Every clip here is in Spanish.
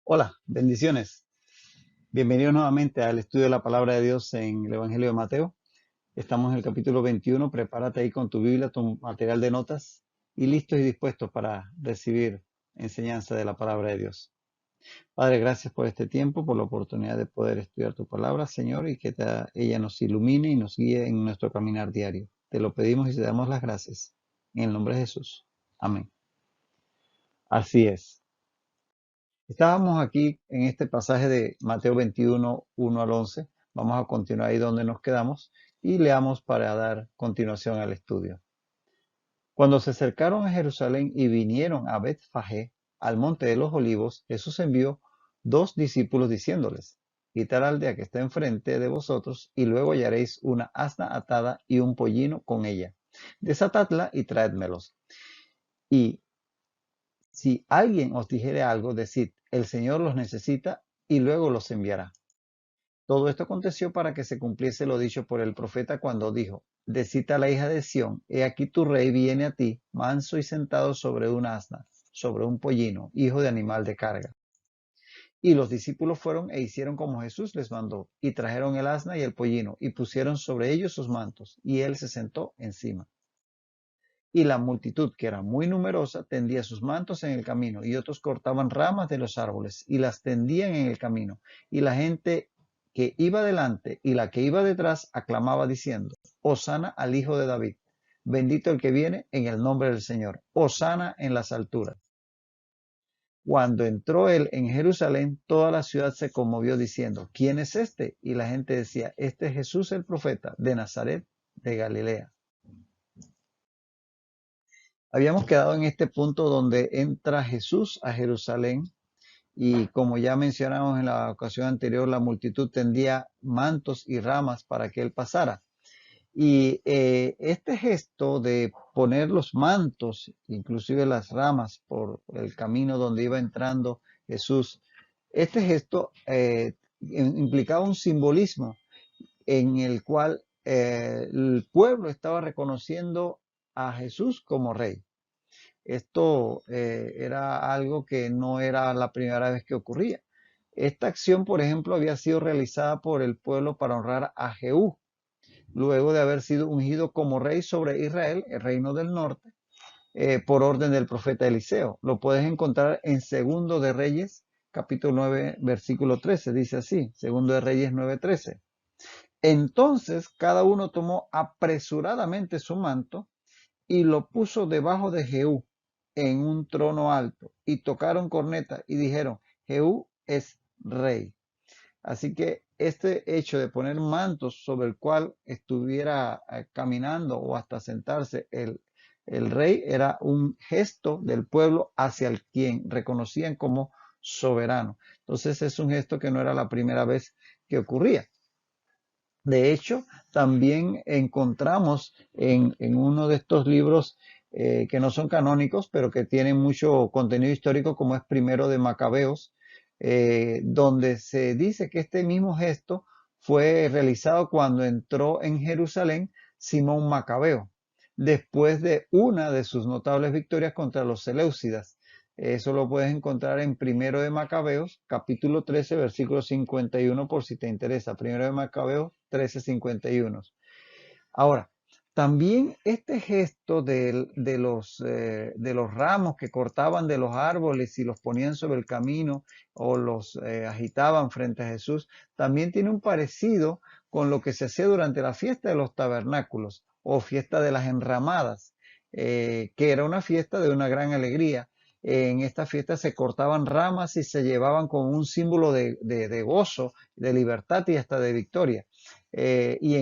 Hola, bendiciones. Bienvenidos nuevamente al estudio de la palabra de Dios en el Evangelio de Mateo. Estamos en el capítulo 21. Prepárate ahí con tu Biblia, tu material de notas y listos y dispuestos para recibir enseñanza de la palabra de Dios. Padre, gracias por este tiempo, por la oportunidad de poder estudiar tu palabra, Señor, y que ella nos ilumine y nos guíe en nuestro caminar diario. Te lo pedimos y te damos las gracias. En el nombre de Jesús. Amén. Así es. Estábamos aquí en este pasaje de Mateo 21, 1 al 11. Vamos a continuar ahí donde nos quedamos y leamos para dar continuación al estudio. Cuando se acercaron a Jerusalén y vinieron a Betfagé, al monte de los olivos, Jesús envió 2 discípulos diciéndoles: Quitad la aldea que está enfrente de vosotros y luego hallaréis una asna atada y un pollino con ella. Desatadla y traédmelos. Y si alguien os dijere algo, decid: el Señor los necesita, y luego los enviará. Todo esto aconteció para que se cumpliese lo dicho por el profeta cuando dijo: Decid a la hija de Sión, he aquí tu rey viene a ti, manso y sentado sobre un asna, sobre un pollino, hijo de animal de carga. Y los discípulos fueron e hicieron como Jesús les mandó, y trajeron el asna y el pollino, y pusieron sobre ellos sus mantos, y él se sentó encima. Y la multitud, que era muy numerosa, tendía sus mantos en el camino, y otros cortaban ramas de los árboles y las tendían en el camino. Y la gente que iba delante y la que iba detrás aclamaba diciendo: Hosana al Hijo de David, bendito el que viene en el nombre del Señor, Hosana en las alturas. Cuando entró él en Jerusalén, toda la ciudad se conmovió diciendo: ¿Quién es este? Y la gente decía: Este es Jesús el profeta de Nazaret de Galilea. Habíamos quedado en este punto donde entra Jesús a Jerusalén y, como ya mencionamos en la ocasión anterior, la multitud tendía mantos y ramas para que él pasara. Y este gesto de poner los mantos, inclusive las ramas, por el camino donde iba entrando Jesús, este gesto implicaba un simbolismo en el cual el pueblo estaba reconociendo a Jesús como rey. Esto era algo que no era la primera vez que ocurría. Esta acción, por ejemplo, había sido realizada por el pueblo para honrar a Jehú, luego de haber sido ungido como rey sobre Israel, el reino del norte, por orden del profeta Eliseo. Lo puedes encontrar en Segundo de Reyes, capítulo 9, versículo 13. Dice así, Segundo de Reyes 9:13. Entonces cada uno tomó apresuradamente su manto y lo puso debajo de Jehú en un trono alto, y tocaron corneta y dijeron: Jehú es rey. Así que este hecho de poner mantos sobre el cual estuviera caminando o hasta sentarse el rey era un gesto del pueblo hacia el quien reconocían como soberano. Entonces es un gesto que no era la primera vez que ocurría. De hecho, también encontramos en uno de estos libros que no son canónicos, pero que tienen mucho contenido histórico, como es Primero de Macabeos, donde se dice que este mismo gesto fue realizado cuando entró en Jerusalén Simón Macabeo, después de una de sus notables victorias contra los seleucidas. Eso lo puedes encontrar en Primero de Macabeos, capítulo 13, versículo 51, por si te interesa. Primero de Macabeos 13, 51. Ahora, también este gesto de los ramos que cortaban de los árboles y los ponían sobre el camino o los agitaban frente a Jesús, también tiene un parecido con lo que se hacía durante la fiesta de los tabernáculos o fiesta de las enramadas, que era una fiesta de una gran alegría. En esta fiesta se cortaban ramas y se llevaban como un símbolo de gozo, de libertad y hasta de victoria. Y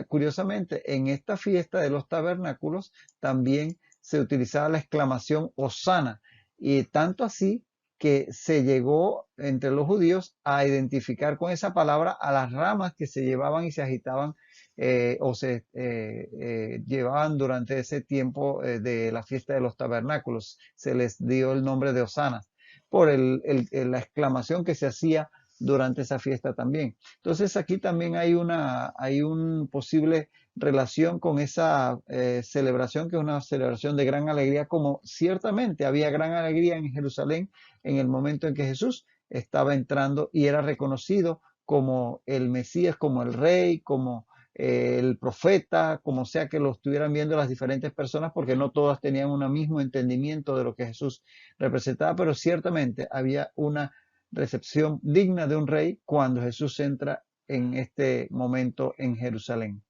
curiosamente, en esta fiesta de los tabernáculos también se utilizaba la exclamación Hosana, y tanto así que se llegó entre los judíos a identificar con esa palabra a las ramas que se llevaban y se agitaban o se llevaban durante ese tiempo de la fiesta de los tabernáculos. Se les dio el nombre de Hosana por la exclamación que se hacía durante esa fiesta también. Entonces aquí también hay un posible relación con esa celebración, que es una celebración de gran alegría, como ciertamente había gran alegría en Jerusalén en el momento en que Jesús estaba entrando y era reconocido como el Mesías, como el rey, como el profeta, como sea que lo estuvieran viendo las diferentes personas, porque no todas tenían un mismo entendimiento de lo que Jesús representaba, pero ciertamente había una recepción digna de un rey cuando Jesús entra en este momento en Jerusalén.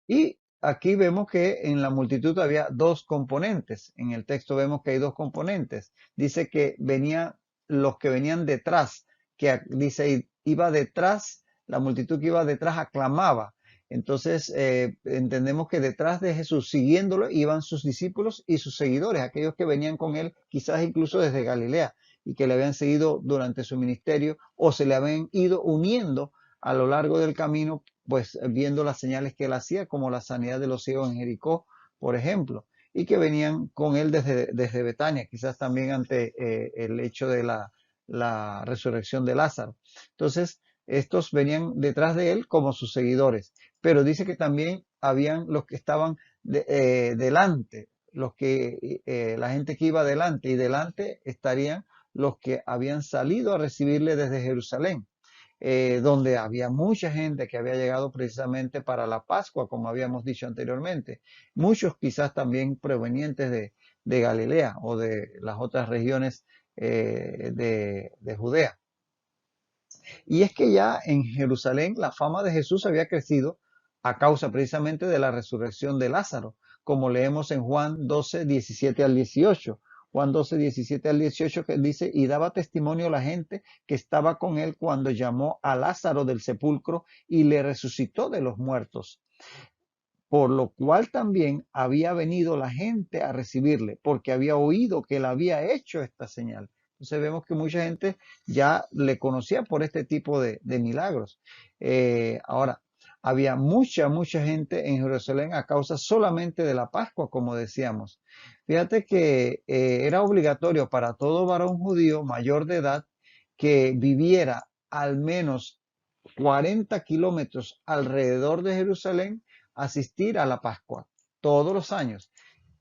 Y aquí vemos que en la multitud había dos componentes. En el texto vemos que hay dos componentes. Dice que venían los que venían detrás, que dice iba detrás, la multitud que iba detrás aclamaba. Entonces entendemos que detrás de Jesús, siguiéndolo, iban sus discípulos y sus seguidores, aquellos que venían con él, quizás incluso desde Galilea, y que le habían seguido durante su ministerio o se le habían ido uniendo a lo largo del camino, pues viendo las señales que él hacía, como la sanidad de los ciegos en Jericó, por ejemplo, y que venían con él desde Betania, quizás también ante el hecho de la resurrección de Lázaro. Entonces, estos venían detrás de él como sus seguidores, pero dice que también habían los que estaban delante, la gente que iba delante, y delante estarían los que habían salido a recibirle desde Jerusalén, donde había mucha gente que había llegado precisamente para la Pascua, como habíamos dicho anteriormente. Muchos quizás también provenientes de Galilea o de las otras regiones de Judea. Y es que ya en Jerusalén la fama de Jesús había crecido a causa precisamente de la resurrección de Lázaro, como leemos en Juan 12, 17 al 18. Juan 12, 17 al 18, que dice, y daba testimonio a la gente que estaba con él cuando llamó a Lázaro del sepulcro y le resucitó de los muertos, por lo cual también había venido la gente a recibirle, porque había oído que él había hecho esta señal. Entonces vemos que mucha gente ya le conocía por este tipo de milagros. Ahora, había mucha gente en Jerusalén a causa solamente de la Pascua, como decíamos. Fíjate que era obligatorio para todo varón judío mayor de edad que viviera al menos 40 kilómetros alrededor de Jerusalén, asistir a la Pascua todos los años.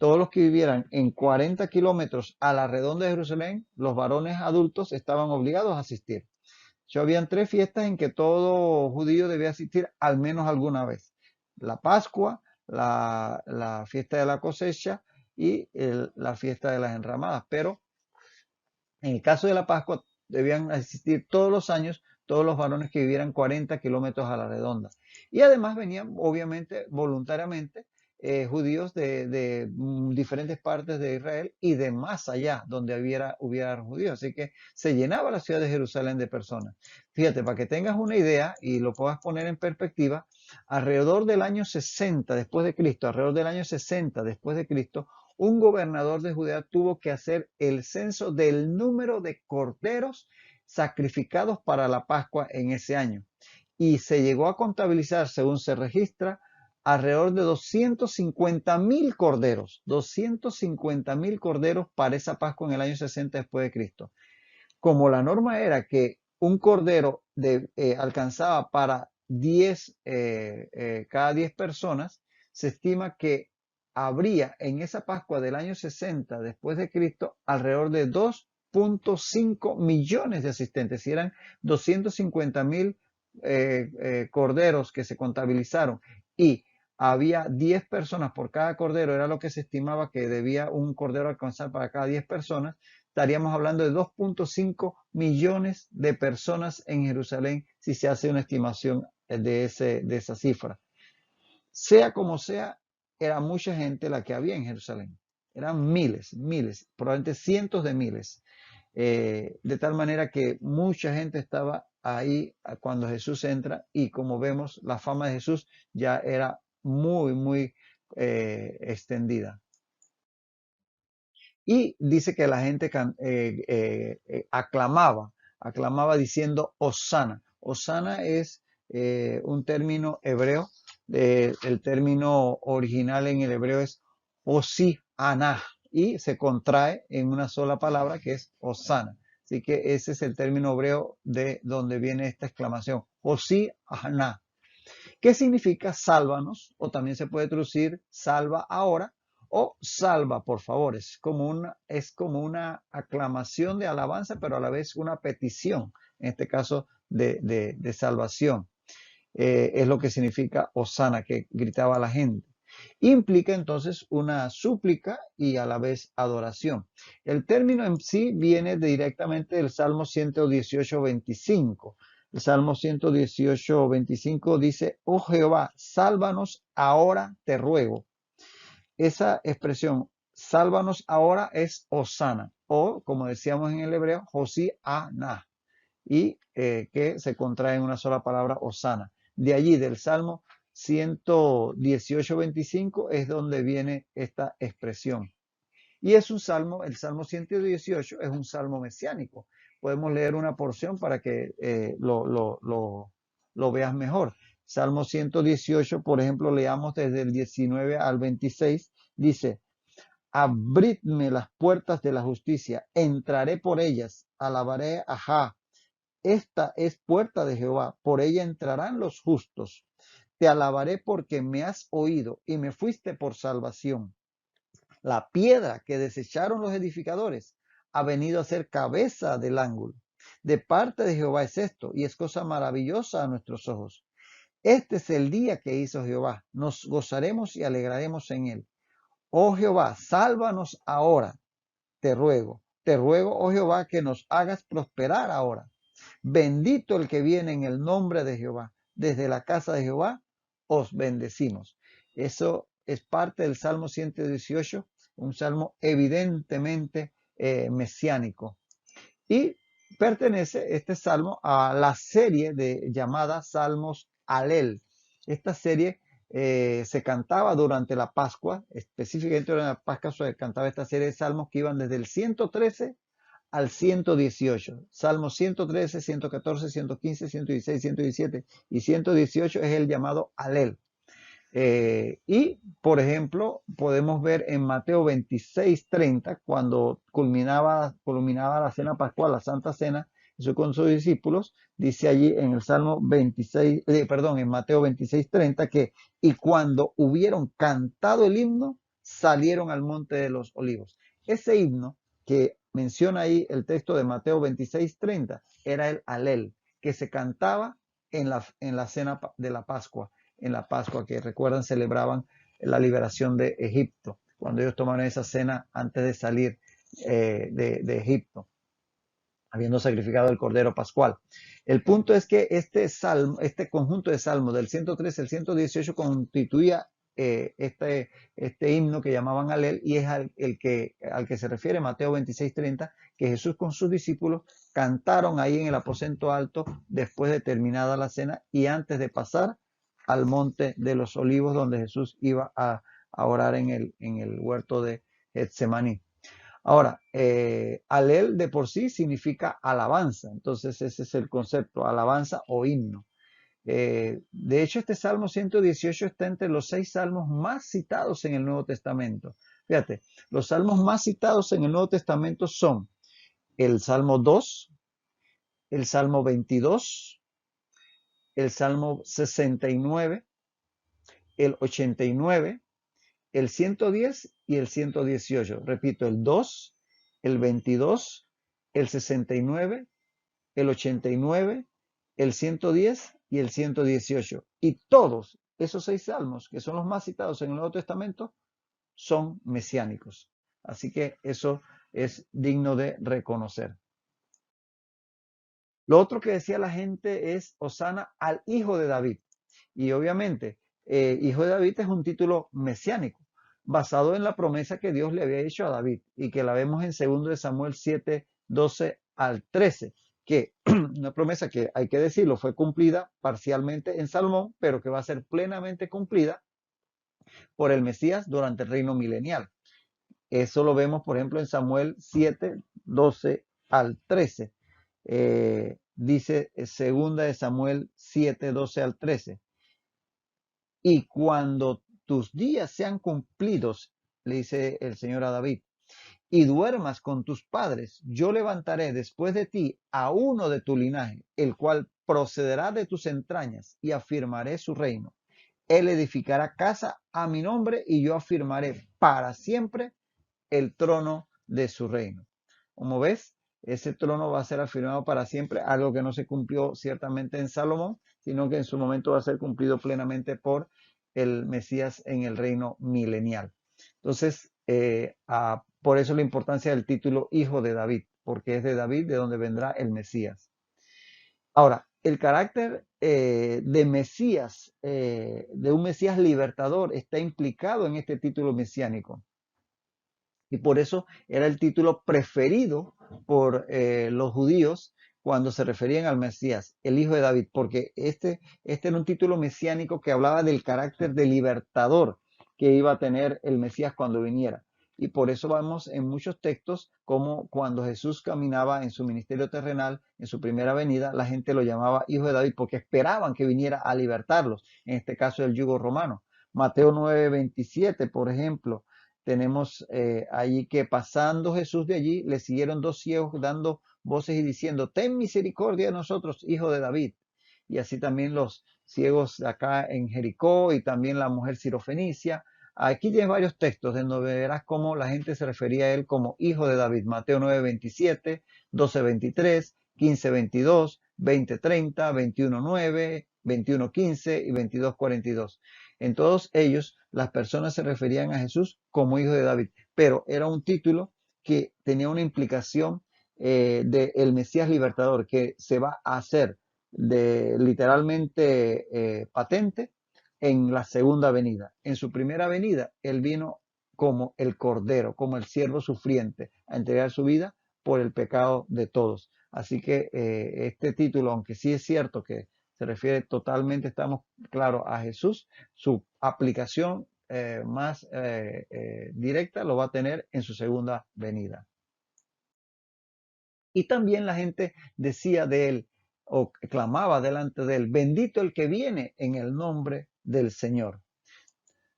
Todos los que vivieran en 40 kilómetros a la redonda de Jerusalén, los varones adultos estaban obligados a asistir. Ya habían tres fiestas en que todo judío debía asistir al menos alguna vez: la Pascua, la fiesta de la cosecha y la fiesta de las enramadas. Pero en el caso de la Pascua, debían asistir todos los años todos los varones que vivieran 40 kilómetros a la redonda. Y además venían, obviamente, voluntariamente, judíos de diferentes partes de Israel y de más allá, donde hubiera judíos. Así que se llenaba la ciudad de Jerusalén de personas. Fíjate, para que tengas una idea y lo puedas poner en perspectiva, alrededor del año 60 después de Cristo, alrededor del año 60 después de Cristo, un gobernador de Judea tuvo que hacer el censo del número de corderos sacrificados para la Pascua en ese año. Y se llegó a contabilizar, según se registra, alrededor de 250.000 corderos, 250.000 corderos para esa Pascua en el año 60 después de Cristo. Como la norma era que un cordero alcanzaba para 10, cada 10 personas, se estima que habría en esa Pascua del año 60 después de Cristo alrededor de 2.5 millones de asistentes. Si eran 250.000 corderos que se contabilizaron y había 10 personas por cada cordero, era lo que se estimaba que debía un cordero alcanzar para cada 10 personas, estaríamos hablando de 2.5 millones de personas en Jerusalén si se hace una estimación de esa cifra. Sea como sea, era mucha gente la que había en Jerusalén. Eran miles, probablemente cientos de miles. De tal manera que mucha gente estaba ahí cuando Jesús entra, y como vemos, la fama de Jesús ya era muy extendida. Y dice que la gente aclamaba diciendo Osana. Osana es un término hebreo. El término original en el hebreo es Osiana y se contrae en una sola palabra que es Osana. Así que ese es el término hebreo de donde viene esta exclamación. Hosí-Aná. ¿Qué significa sálvanos? O también se puede traducir salva ahora o salva, por favor. Es como una aclamación de alabanza, pero a la vez una petición, en este caso de salvación. Es lo que significa Osana, que gritaba la gente. Implica entonces una súplica y a la vez adoración. El término en sí viene directamente del Salmo 118:25. El Salmo 118:25 dice: Oh Jehová, sálvanos ahora, te ruego. Esa expresión, sálvanos ahora, es Osana, o como decíamos en el hebreo, Josi Ana, y que se contrae en una sola palabra, Osana. De allí, del Salmo 118:25, es donde viene esta expresión. Y es un salmo, el Salmo 118 es un salmo mesiánico. Podemos leer una porción para que lo veas mejor. Salmo 118, por ejemplo, leamos desde el 19 al 26, dice: Abridme las puertas de la justicia, entraré por ellas, alabaré a Jah. Esta es puerta de Jehová, por ella entrarán los justos. Te alabaré porque me has oído y me fuiste por salvación. La piedra que desecharon los edificadores ha venido a ser cabeza del ángulo. De parte de Jehová es esto, y es cosa maravillosa a nuestros ojos. Este es el día que hizo Jehová. Nos gozaremos y alegraremos en él. Oh Jehová, sálvanos ahora, te ruego. Te ruego, oh Jehová, que nos hagas prosperar ahora. Bendito el que viene en el nombre de Jehová. Desde la casa de Jehová os bendecimos. Eso es parte del Salmo 118, un salmo evidentemente mesiánico. Y pertenece este salmo a la serie llamada Salmos Alel. Esta serie se cantaba durante la Pascua, específicamente durante la Pascua se cantaba esta serie de salmos que iban desde el 113 al 118. Salmos 113, 114, 115, 116, 117 y 118 es el llamado Alel. Y, por ejemplo, podemos ver en Mateo 26:30, cuando culminaba la cena pascual, la Santa Cena, Jesús con sus discípulos, dice allí en el Salmo 26, en Mateo 26:30, que y cuando hubieron cantado el himno, salieron al monte de los olivos. Ese himno que menciona ahí el texto de Mateo 26:30 era el Alel, que se cantaba en la cena de la Pascua, en la Pascua, que recuerdan celebraban la liberación de Egipto, cuando ellos tomaron esa cena antes de salir de Egipto, habiendo sacrificado el Cordero Pascual. El punto es que este conjunto de salmos del 113 al 118 constituía este himno que llamaban Alel, y es al que se refiere Mateo 26:30, que Jesús con sus discípulos cantaron ahí en el aposento alto después de terminada la cena y antes de pasar al monte de los olivos, donde Jesús iba a orar en el huerto de Getsemaní. Ahora, Alel de por sí significa alabanza, entonces ese es el concepto, alabanza o himno. De hecho, este Salmo 118 está entre los 6 salmos más citados en el Nuevo Testamento. Fíjate, los salmos más citados en el Nuevo Testamento son el Salmo 2, el Salmo 22, el Salmo 69, el 89, el 110 y el 118. Repito, el 2, el 22, el 69, el 89, el 110 y el 118. Y todos esos 6 salmos, que son los más citados en el Nuevo Testamento, son mesiánicos. Así que eso es digno de reconocer. Lo otro que decía la gente es Osana al hijo de David. Y obviamente, hijo de David es un título mesiánico, basado en la promesa que Dios le había hecho a David y que la vemos en 2 Samuel 7, 12 al 13, que una promesa que, hay que decirlo, fue cumplida parcialmente en Salomón, pero que va a ser plenamente cumplida por el Mesías durante el reino milenial. Eso lo vemos, por ejemplo, en Samuel 7, 12 al 13. Dice 2 Samuel 7, 12 al 13. Y cuando tus días sean cumplidos, le dice el Señor a David, y duermas con tus padres, yo levantaré después de ti a uno de tu linaje, el cual procederá de tus entrañas, y afirmaré su reino. Él edificará casa a mi nombre, y yo afirmaré para siempre el trono de su reino. Como ves, ese trono va a ser afirmado para siempre, algo que no se cumplió ciertamente en Salomón, sino que en su momento va a ser cumplido plenamente por el Mesías en el reino milenial. Entonces, por eso la importancia del título Hijo de David, porque es de David de donde vendrá el Mesías. Ahora, el carácter de Mesías, de un Mesías libertador, está implicado en este título mesiánico. Y por eso era el título preferido por los judíos cuando se referían al Mesías, el Hijo de David, porque este era un título mesiánico que hablaba del carácter de libertador que iba a tener el Mesías cuando viniera. Y por eso vamos en muchos textos como cuando Jesús caminaba en su ministerio terrenal, en su primera venida, la gente lo llamaba Hijo de David porque esperaban que viniera a libertarlos, en este caso del yugo romano. Mateo 9:27, por ejemplo, tenemos allí que pasando Jesús de allí, le siguieron dos ciegos dando voces y diciendo, ten misericordia de nosotros, hijo de David. Y así también los ciegos acá en Jericó y también la mujer sirofenicia. Aquí tienes varios textos en donde verás cómo la gente se refería a él como hijo de David. Mateo 9:27, 12:23, 15:22, 20:30, 21:9, 21:15 y 22:42. En todos ellos, las personas se referían a Jesús como hijo de David, pero era un título que tenía una implicación de el Mesías libertador, que se va a hacer literalmente patente en la segunda venida. En su primera venida, él vino como el Cordero, como el siervo sufriente, a entregar su vida por el pecado de todos. Así que este título, aunque sí es cierto que se refiere totalmente, estamos claros, a Jesús, su aplicación más directa lo va a tener en su segunda venida. Y también la gente decía de él o clamaba delante de él, bendito el que viene en el nombre del Señor.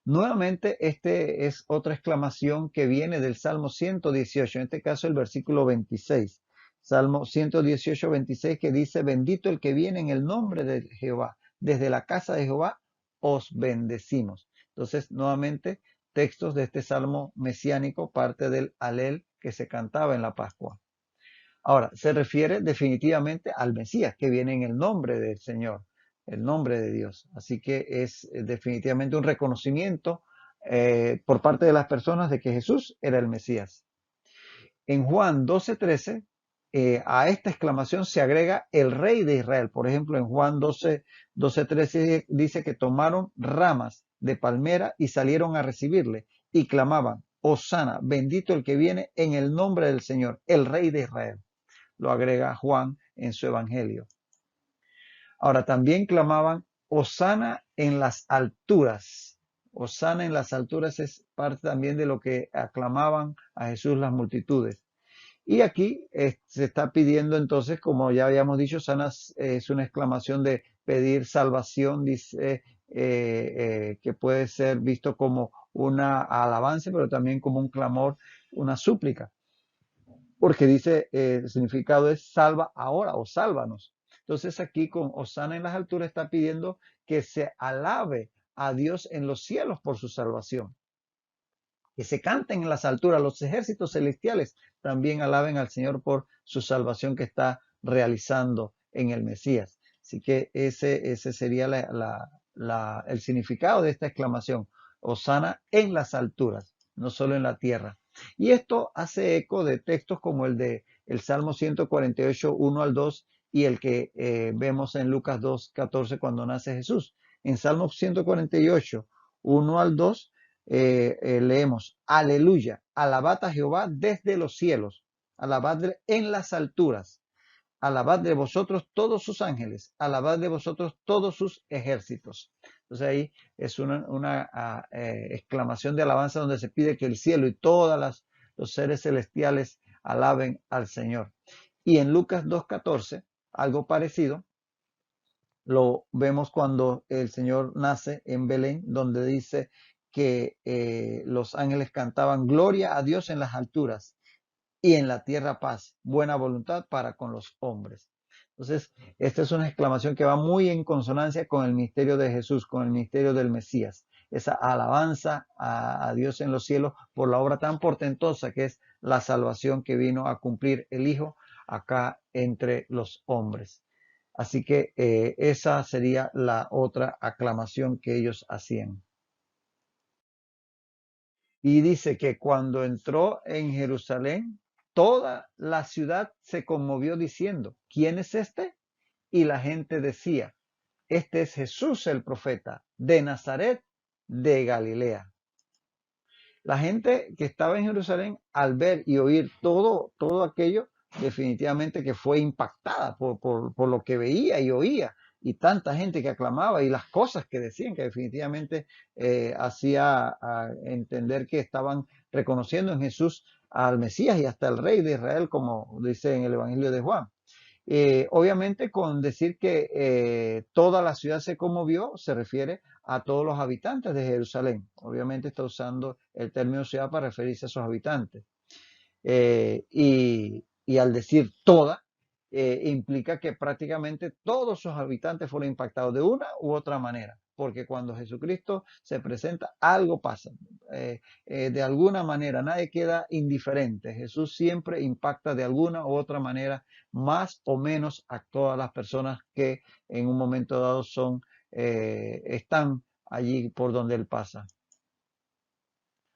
Nuevamente, este es otra exclamación que viene del Salmo 118, en este caso el versículo 26. Salmo 118, 26, que dice, bendito el que viene en el nombre de Jehová. Desde la casa de Jehová os bendecimos. Entonces, nuevamente, textos de este salmo mesiánico, parte del Alel que se cantaba en la Pascua. Ahora, se refiere definitivamente al Mesías, que viene en el nombre del Señor, el nombre de Dios. Así que es definitivamente un reconocimiento por parte de las personas de que Jesús era el Mesías. En Juan 12:13, a esta exclamación se agrega el Rey de Israel. Por ejemplo, en Juan 12:13 dice que tomaron ramas de palmera y salieron a recibirle y clamaban, Hosana, bendito el que viene en el nombre del Señor, el Rey de Israel. Lo agrega Juan en su evangelio. Ahora también clamaban, Hosana en las alturas. Hosana en las alturas es parte también de lo que aclamaban a Jesús las multitudes. Y aquí se está pidiendo entonces, como ya habíamos dicho, Hosana es una exclamación de pedir salvación, dice que puede ser visto como una alabanza, pero también como un clamor, una súplica, porque dice, el significado es salva ahora o sálvanos. Entonces aquí con Hosana en las alturas está pidiendo que se alabe a Dios en los cielos por su salvación. Que se canten en las alturas, los ejércitos celestiales también alaben al Señor por su salvación que está realizando en el Mesías. Así que ese sería el significado de esta exclamación. Hosana en las alturas, no solo en la tierra. Y esto hace eco de textos como el de el Salmo 148, 1 al 2 y el que vemos en Lucas 2, 14 cuando nace Jesús. En Salmo 148, 1 al 2 leemos, aleluya, alabad a Jehová desde los cielos, alabadle en las alturas, alabad de vosotros todos sus ángeles, alabad de vosotros todos sus ejércitos. Entonces ahí es una exclamación de alabanza donde se pide que el cielo y todos los seres celestiales alaben al Señor. Y en Lucas 2:14, algo parecido, lo vemos cuando el Señor nace en Belén, donde dice que los ángeles cantaban gloria a Dios en las alturas y en la tierra paz, buena voluntad para con los hombres. Entonces, esta es una exclamación que va muy en consonancia con el misterio de Jesús, con el misterio del Mesías. Esa alabanza a Dios en los cielos por la obra tan portentosa que es la salvación que vino a cumplir el Hijo acá entre los hombres. Así que esa sería la otra aclamación que ellos hacían. Y dice que cuando entró en Jerusalén, toda la ciudad se conmovió diciendo, ¿quién es este? Y la gente decía, este es Jesús el profeta de Nazaret de Galilea. La gente que estaba en Jerusalén, al ver y oír todo aquello, definitivamente que fue impactada por lo que veía y oía, y tanta gente que aclamaba y las cosas que decían, que definitivamente hacía entender que estaban reconociendo en Jesús al Mesías y hasta el Rey de Israel, como dice en el Evangelio de Juan. Obviamente con decir que toda la ciudad se conmovió, se refiere a todos los habitantes de Jerusalén. Obviamente está usando el término ciudad para referirse a sus habitantes. Y al decir toda, implica que prácticamente todos sus habitantes fueron impactados de una u otra manera, porque cuando Jesucristo se presenta, algo pasa. De alguna manera, nadie queda indiferente. Jesús siempre impacta de alguna u otra manera, más o menos a todas las personas que en un momento dado están allí por donde Él pasa.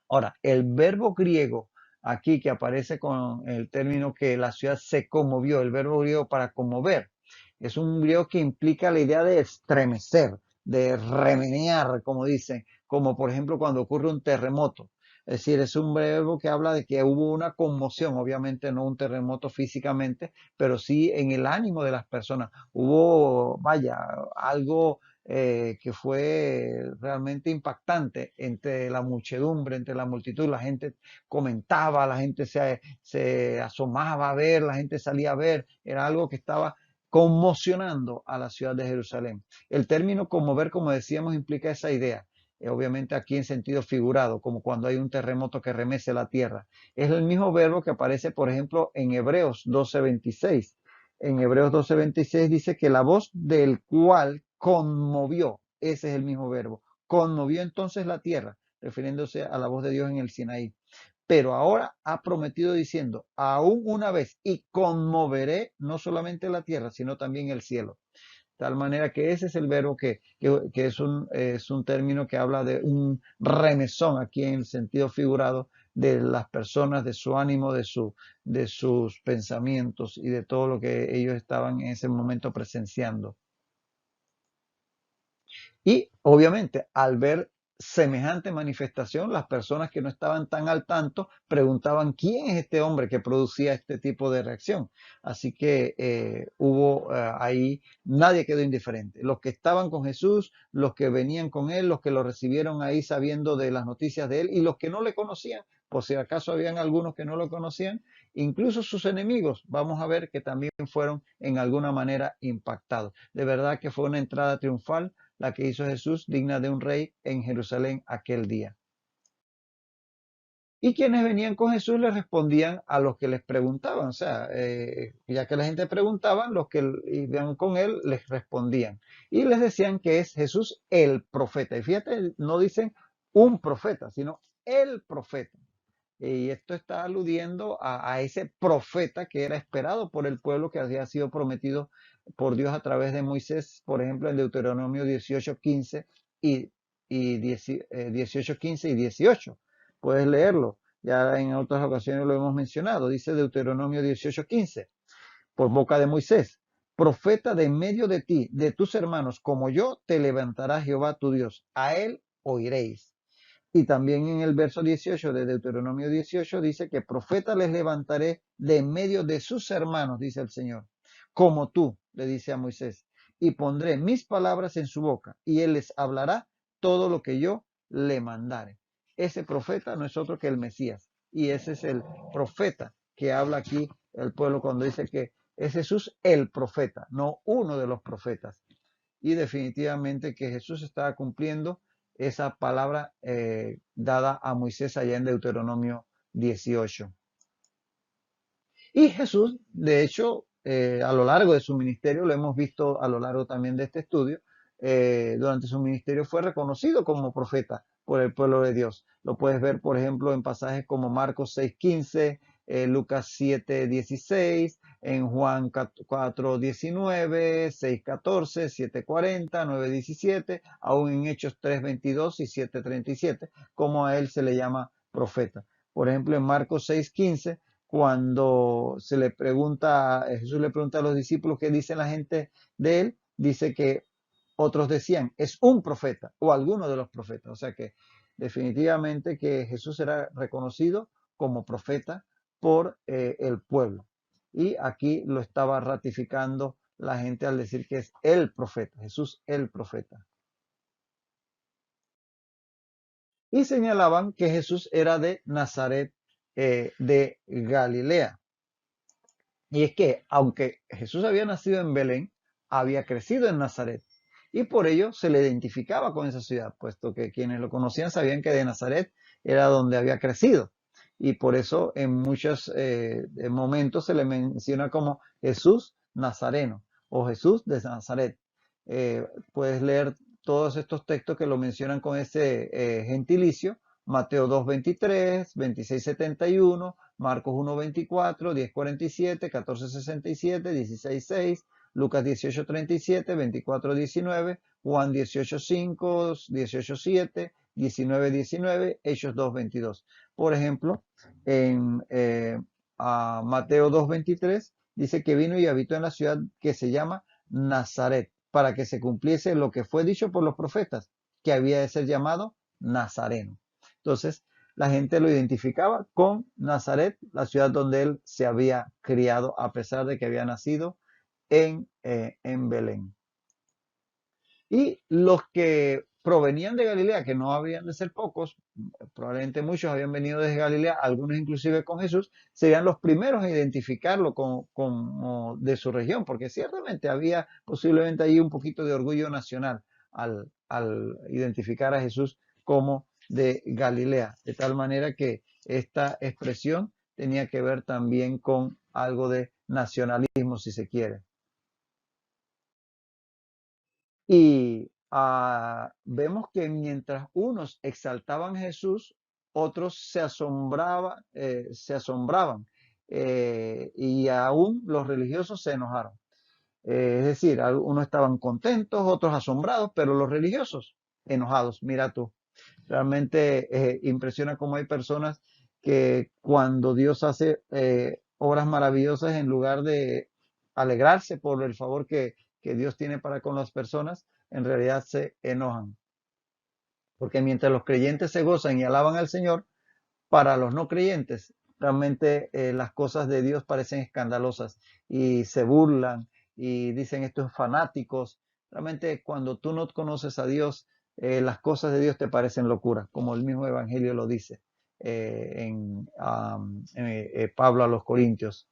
Ahora, el verbo griego aquí que aparece con el término que la ciudad se conmovió, el verbo griego para conmover, es un griego que implica la idea de estremecer, de remenear, como dicen, como por ejemplo cuando ocurre un terremoto. Es decir, es un verbo que habla de que hubo una conmoción, obviamente no un terremoto físicamente, pero sí en el ánimo de las personas. Hubo, vaya, algo que fue realmente impactante entre la muchedumbre, entre la multitud. La gente comentaba, la gente se asomaba a ver, la gente salía a ver. Era algo que estaba conmocionando a la ciudad de Jerusalén. El término conmover, como decíamos, implica esa idea. Obviamente aquí en sentido figurado, como cuando hay un terremoto que remece la tierra. Es el mismo verbo que aparece, por ejemplo, en Hebreos 12:26. En Hebreos 12:26 dice que la voz del cual conmovió, ese es el mismo verbo, conmovió entonces la tierra, refiriéndose a la voz de Dios en el Sinaí. Pero ahora ha prometido diciendo, aún una vez, y conmoveré no solamente la tierra, sino también el cielo. De tal manera que ese es el verbo que es un término que habla de un remesón aquí en el sentido figurado de las personas, de su ánimo, de sus pensamientos y de todo lo que ellos estaban en ese momento presenciando. Y obviamente al ver semejante manifestación, las personas que no estaban tan al tanto preguntaban quién es este hombre que producía este tipo de reacción. Así que hubo ahí, nadie quedó indiferente. Los que estaban con Jesús, los que venían con él, los que lo recibieron ahí sabiendo de las noticias de él y los que no le conocían, por si acaso habían algunos que no lo conocían, incluso sus enemigos, vamos a ver que también fueron en alguna manera impactados. De verdad que fue una entrada triunfal la que hizo Jesús, digna de un rey en Jerusalén aquel día. Y quienes venían con Jesús le respondían a los que les preguntaban, o sea, ya que la gente preguntaba, los que iban con él les respondían. Y les decían que es Jesús el profeta. Y fíjate, no dicen un profeta, sino el profeta. Y esto está aludiendo a ese profeta que era esperado por el pueblo, que había sido prometido por Dios a través de Moisés, por ejemplo, en Deuteronomio 18:15 y 18:15 y 18. Puedes leerlo, ya en otras ocasiones lo hemos mencionado. Dice Deuteronomio 18:15, por boca de Moisés: profeta de en medio de ti, de tus hermanos, como yo, te levantará Jehová tu Dios. A él oiréis. Y también en el verso 18 de Deuteronomio 18 dice que profeta les levantaré de en medio de sus hermanos, dice el Señor, como tú, le dice a Moisés, y pondré mis palabras en su boca, y él les hablará todo lo que yo le mandare. Ese profeta no es otro que el Mesías, y ese es el profeta que habla aquí el pueblo cuando dice que es Jesús el profeta, no uno de los profetas. Y definitivamente que Jesús estaba cumpliendo esa palabra dada a Moisés allá en Deuteronomio 18. Y Jesús, de hecho, a lo largo de su ministerio, lo hemos visto a lo largo también de este estudio, durante su ministerio fue reconocido como profeta por el pueblo de Dios. Lo puedes ver, por ejemplo, en pasajes como Marcos 6:15, Lucas 7:16, en Juan 4:19, 6:14, 7:40, 9:17, aún en Hechos 3:22 y 7:37, como a él se le llama profeta. Por ejemplo, en Marcos 6:15, cuando Jesús le pregunta a los discípulos qué dice la gente de él, dice que otros decían, es un profeta o alguno de los profetas. O sea que definitivamente que Jesús era reconocido como profeta por el pueblo. Y aquí lo estaba ratificando la gente al decir que es el profeta, Jesús el profeta. Y señalaban que Jesús era de Nazaret, de Galilea. Y es que, aunque Jesús había nacido en Belén, había crecido en Nazaret. Y por ello se le identificaba con esa ciudad, puesto que quienes lo conocían sabían que de Nazaret era donde había crecido. Y por eso en muchos momentos se le menciona como Jesús Nazareno o Jesús de Nazaret. Puedes leer todos estos textos que lo mencionan con ese gentilicio. Mateo 2:23, 26:71, Marcos 1:24, 10:47, 14:67, 16:6, Lucas 18:37, 24:19, Juan 18:5, 18:7, 19:19, Hechos 2:22. Por ejemplo, en Mateo 2:23 dice que vino y habitó en la ciudad que se llama Nazaret, para que se cumpliese lo que fue dicho por los profetas, que había de ser llamado Nazareno. Entonces, la gente lo identificaba con Nazaret, la ciudad donde él se había criado, a pesar de que había nacido en Belén. Y los que provenían de Galilea, que no habían de ser pocos, probablemente muchos habían venido desde Galilea, algunos inclusive con Jesús, serían los primeros a identificarlo como de su región, porque ciertamente había posiblemente ahí un poquito de orgullo nacional al identificar a Jesús como de Galilea, de tal manera que esta expresión tenía que ver también con algo de nacionalismo, si se quiere. Y vemos que mientras unos exaltaban a Jesús, otros se asombraban, y aún los religiosos se enojaron. Es decir, unos estaban contentos, otros asombrados, pero los religiosos enojados. Mira tú, realmente impresiona cómo hay personas que cuando Dios hace obras maravillosas, en lugar de alegrarse por el favor que Dios tiene para con las personas, en realidad se enojan. Porque mientras los creyentes se gozan y alaban al Señor, para los no creyentes, realmente las cosas de Dios parecen escandalosas y se burlan y dicen estos fanáticos. Realmente cuando tú no conoces a Dios, las cosas de Dios te parecen locura, como el mismo Evangelio lo dice Pablo a los Corintios.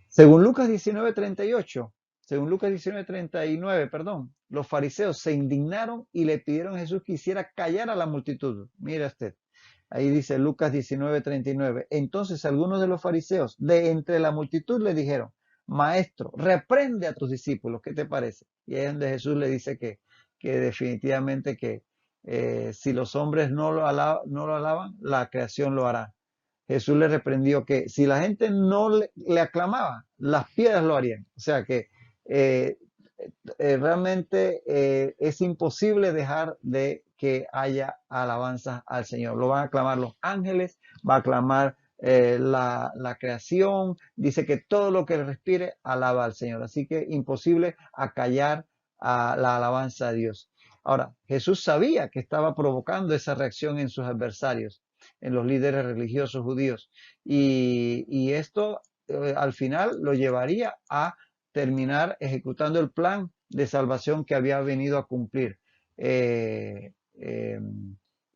Según Lucas 19:38, según Lucas 19:39, perdón, los fariseos se indignaron y le pidieron a Jesús que hiciera callar a la multitud. Mira usted, ahí dice Lucas 19:39. Entonces algunos de los fariseos de entre la multitud le dijeron, Maestro, reprende a tus discípulos, ¿qué te parece? Y ahí es donde Jesús le dice que definitivamente que si los hombres no lo alaban, la creación lo hará. Jesús le reprendió que si la gente no le aclamaba, las piedras lo harían. O sea que eh, realmente es imposible dejar de que haya alabanza al Señor. Lo van a aclamar los ángeles, va a aclamar la creación. Dice que todo lo que respire alaba al Señor. Así que imposible acallar a la alabanza a Dios. Ahora, Jesús sabía que estaba provocando esa reacción en sus adversarios, en los líderes religiosos judíos. Y esto al final lo llevaría a terminar ejecutando el plan de salvación que había venido a cumplir. Eh, eh,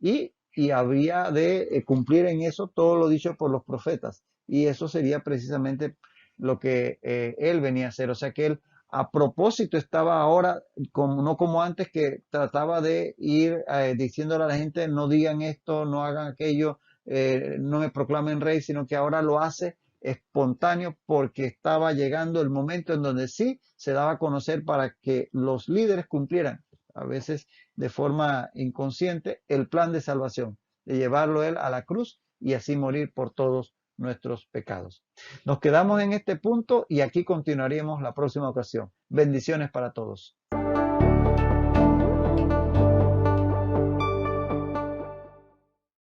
y habría de cumplir en eso todo lo dicho por los profetas. Y eso sería precisamente lo que él venía a hacer. O sea que él a propósito estaba ahora, no como antes, que trataba de ir diciéndole a la gente, no digan esto, no hagan aquello, no me proclamen rey, sino que ahora lo hace espontáneo, porque estaba llegando el momento en donde sí se daba a conocer para que los líderes cumplieran, a veces de forma inconsciente, el plan de salvación, de llevarlo él a la cruz y así morir por todos nuestros pecados. Nos quedamos en este punto y aquí continuaríamos la próxima ocasión. Bendiciones para todos.